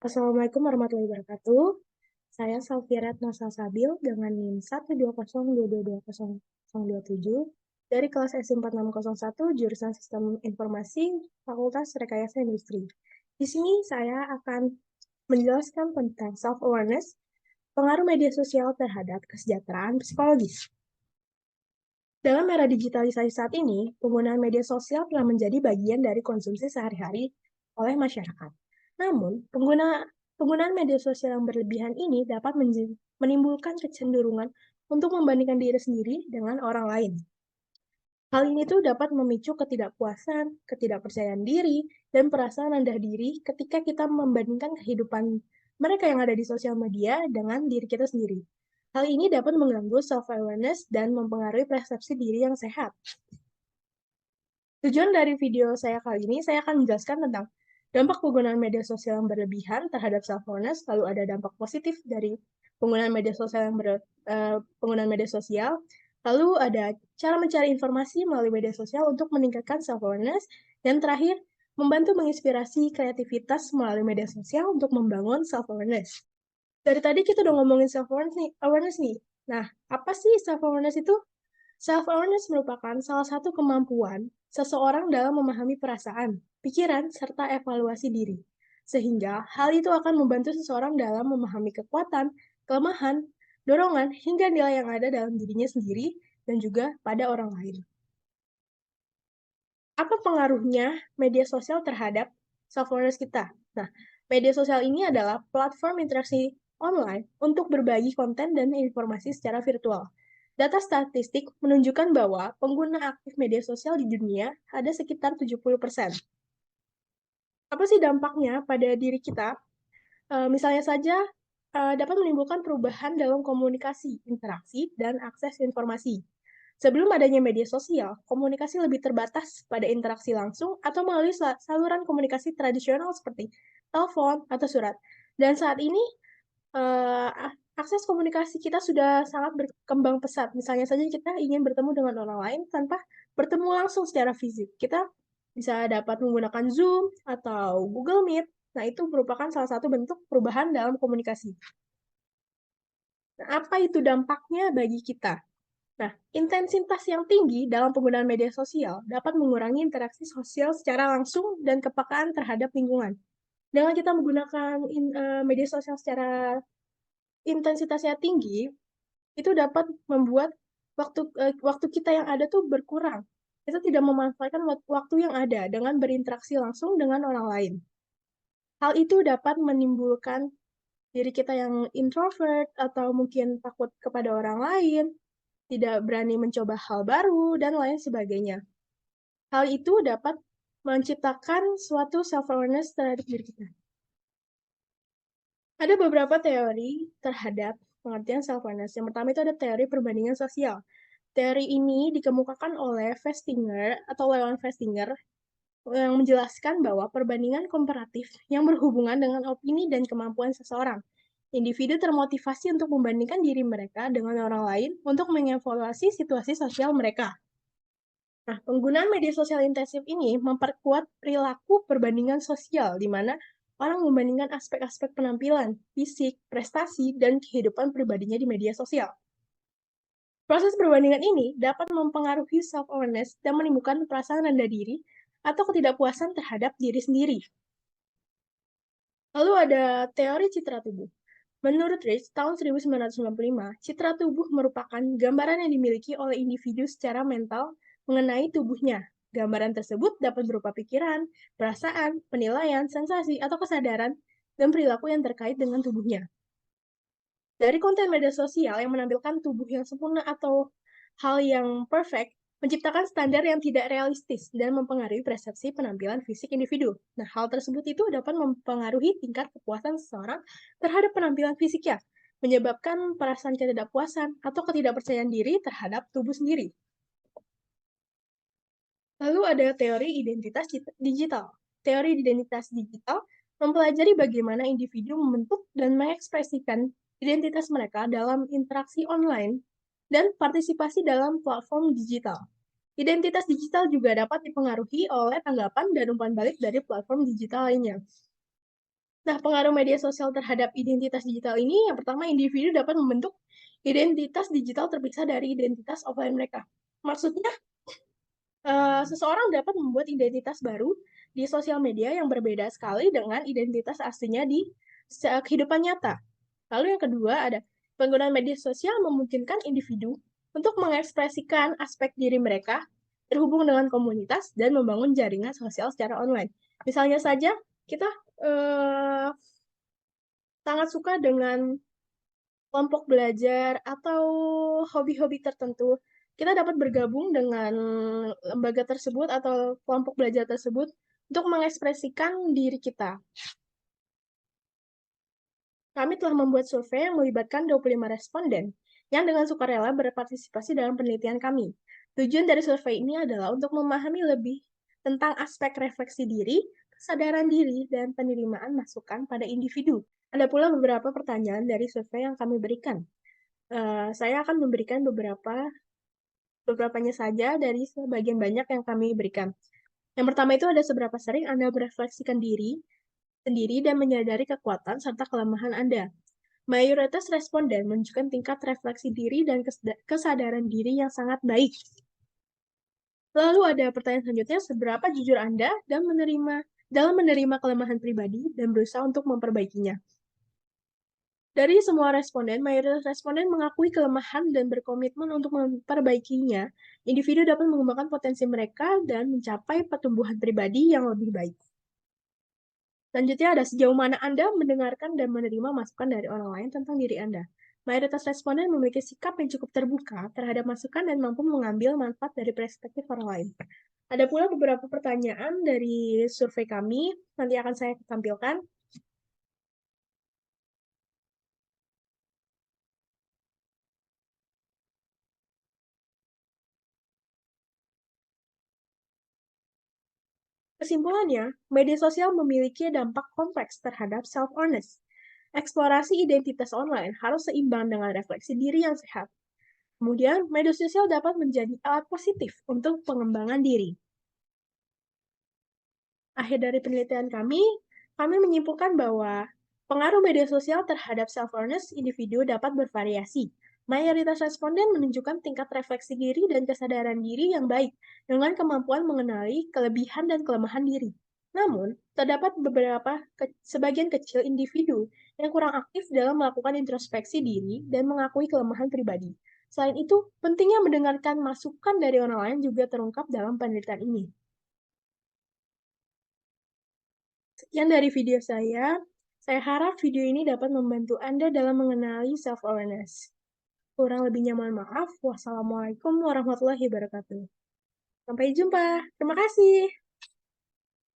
Assalamualaikum warahmatullahi wabarakatuh. Saya Salfirat Nasal Sabil dengan NIM 120220027 dari kelas S4601 jurusan Sistem Informasi Fakultas Rekayasa Industri. Di sini saya akan menjelaskan tentang self-awareness, pengaruh media sosial terhadap kesejahteraan psikologis. Dalam era digitalisasi saat ini, penggunaan media sosial telah menjadi bagian dari konsumsi sehari-hari oleh masyarakat. Namun, penggunaan media sosial yang berlebihan ini dapat menimbulkan kecenderungan untuk membandingkan diri sendiri dengan orang lain. Hal ini tuh dapat memicu ketidakpuasan, ketidakpercayaan diri, dan perasaan rendah diri ketika kita membandingkan kehidupan mereka yang ada di sosial media dengan diri kita sendiri. Hal ini dapat mengganggu self-awareness dan mempengaruhi persepsi diri yang sehat. Tujuan dari video saya kali ini, saya akan menjelaskan tentang dampak penggunaan media sosial yang berlebihan terhadap self-awareness, lalu ada dampak positif dari penggunaan media sosial penggunaan media sosial, lalu ada cara mencari informasi melalui media sosial untuk meningkatkan self-awareness, dan terakhir, membantu menginspirasi kreativitas melalui media sosial untuk membangun self-awareness. Dari tadi kita udah ngomongin self-awareness nih. Nah, apa sih self-awareness itu? Self-awareness merupakan salah satu kemampuan seseorang dalam memahami perasaan, pikiran, serta evaluasi diri. Sehingga hal itu akan membantu seseorang dalam memahami kekuatan, kelemahan, dorongan, hingga nilai yang ada dalam dirinya sendiri dan juga pada orang lain. Apa pengaruhnya media sosial terhadap self-awareness kita? Nah, media sosial ini adalah platform interaksi online untuk berbagi konten dan informasi secara virtual. Data statistik menunjukkan bahwa pengguna aktif media sosial di dunia ada sekitar 70%. Apa sih dampaknya pada diri kita? Misalnya saja, dapat menimbulkan perubahan dalam komunikasi, interaksi, dan akses informasi. Sebelum adanya media sosial, komunikasi lebih terbatas pada interaksi langsung atau melalui saluran komunikasi tradisional seperti telepon atau surat. Dan saat ini, uh, akses komunikasi kita sudah sangat berkembang pesat. Misalnya saja kita ingin bertemu dengan orang lain tanpa bertemu langsung secara fisik. Kita bisa dapat menggunakan Zoom atau Google Meet. Nah, itu merupakan salah satu bentuk perubahan dalam komunikasi. Nah, apa itu dampaknya bagi kita? Nah, intensitas yang tinggi dalam penggunaan media sosial dapat mengurangi interaksi sosial secara langsung dan kepekaan terhadap lingkungan. Dengan kita menggunakan media sosial secara intensitasnya tinggi, itu dapat membuat waktu kita yang ada tuh berkurang. Kita tidak memanfaatkan waktu yang ada dengan berinteraksi langsung dengan orang lain. Hal itu dapat menimbulkan diri kita yang introvert atau mungkin takut kepada orang lain, tidak berani mencoba hal baru, dan lain sebagainya. Hal itu dapat menciptakan suatu self-awareness terhadap diri kita. Ada beberapa teori terhadap pengertian self-awareness. Yang pertama itu ada teori perbandingan sosial. Teori ini dikemukakan oleh Festinger atau Leon Festinger yang menjelaskan bahwa perbandingan komparatif yang berhubungan dengan opini dan kemampuan seseorang. Individu termotivasi untuk membandingkan diri mereka dengan orang lain untuk mengevaluasi situasi sosial mereka. Nah, penggunaan media sosial intensif ini memperkuat perilaku perbandingan sosial, di mana orang membandingkan aspek-aspek penampilan, fisik, prestasi, dan kehidupan pribadinya di media sosial. Proses perbandingan ini dapat mempengaruhi self-awareness dan menimbulkan perasaan rendah diri atau ketidakpuasan terhadap diri sendiri. Lalu ada teori citra tubuh. Menurut Rich, tahun 1995, citra tubuh merupakan gambaran yang dimiliki oleh individu secara mental mengenai tubuhnya. Gambaran tersebut dapat berupa pikiran, perasaan, penilaian, sensasi, atau kesadaran, dan perilaku yang terkait dengan tubuhnya. Dari konten media sosial yang menampilkan tubuh yang sempurna atau hal yang perfect, menciptakan standar yang tidak realistis dan mempengaruhi persepsi penampilan fisik individu. Nah, hal tersebut itu dapat mempengaruhi tingkat kepuasan seseorang terhadap penampilan fisiknya, menyebabkan perasaan ketidakpuasan atau ketidakpercayaan diri terhadap tubuh sendiri. Lalu ada teori identitas digital. Teori identitas digital mempelajari bagaimana individu membentuk dan mengekspresikan identitas mereka dalam interaksi online dan partisipasi dalam platform digital. Identitas digital juga dapat dipengaruhi oleh tanggapan dan umpan balik dari platform digital lainnya. Nah, pengaruh media sosial terhadap identitas digital ini, yang pertama individu dapat membentuk identitas digital terpisah dari identitas offline mereka. Maksudnya, seseorang dapat membuat identitas baru di sosial media yang berbeda sekali dengan identitas aslinya di kehidupan nyata. Lalu yang kedua ada penggunaan media sosial memungkinkan individu untuk mengekspresikan aspek diri mereka, terhubung dengan komunitas, dan membangun jaringan sosial secara online. Misalnya saja, kita eh, sangat suka dengan kelompok belajar atau hobi-hobi tertentu. Kita dapat bergabung dengan lembaga tersebut atau kelompok belajar tersebut untuk mengekspresikan diri kita. Kami telah membuat survei yang melibatkan 25 responden yang dengan sukarela berpartisipasi dalam penelitian kami. Tujuan dari survei ini adalah untuk memahami lebih tentang aspek refleksi diri, kesadaran diri, dan penerimaan masukan pada individu. Ada pula beberapa pertanyaan dari survei yang kami berikan. Saya akan memberikan beberapanya saja dari sebagian banyak yang kami berikan. Yang pertama itu ada seberapa sering Anda merefleksikan diri sendiri dan menyadari kekuatan serta kelemahan Anda. Mayoritas responden menunjukkan tingkat refleksi diri dan kesadaran diri yang sangat baik. Lalu ada pertanyaan selanjutnya, seberapa jujur Anda dalam menerima kelemahan pribadi dan berusaha untuk memperbaikinya. Dari semua responden, mayoritas responden mengakui kelemahan dan berkomitmen untuk memperbaikinya. Individu dapat mengembangkan potensi mereka dan mencapai pertumbuhan pribadi yang lebih baik. Selanjutnya ada sejauh mana Anda mendengarkan dan menerima masukan dari orang lain tentang diri Anda. Mayoritas responden memiliki sikap yang cukup terbuka terhadap masukan dan mampu mengambil manfaat dari perspektif orang lain. Ada pula beberapa pertanyaan dari survei kami, nanti akan saya tampilkan. Kesimpulannya, media sosial memiliki dampak kompleks terhadap self-awareness. Eksplorasi identitas online harus seimbang dengan refleksi diri yang sehat. Kemudian, media sosial dapat menjadi alat positif untuk pengembangan diri. Akhir dari penelitian kami menyimpulkan bahwa pengaruh media sosial terhadap self-awareness individu dapat bervariasi. Mayoritas responden menunjukkan tingkat refleksi diri dan kesadaran diri yang baik dengan kemampuan mengenali kelebihan dan kelemahan diri. Namun, terdapat sebagian kecil individu yang kurang aktif dalam melakukan introspeksi diri dan mengakui kelemahan pribadi. Selain itu, pentingnya mendengarkan masukan dari orang lain juga terungkap dalam penelitian ini. Sekian dari video saya. Saya harap video ini dapat membantu Anda dalam mengenali self-awareness. Kurang lebihnya mohon maaf. Wassalamualaikum warahmatullahi wabarakatuh. Sampai jumpa. Terima kasih.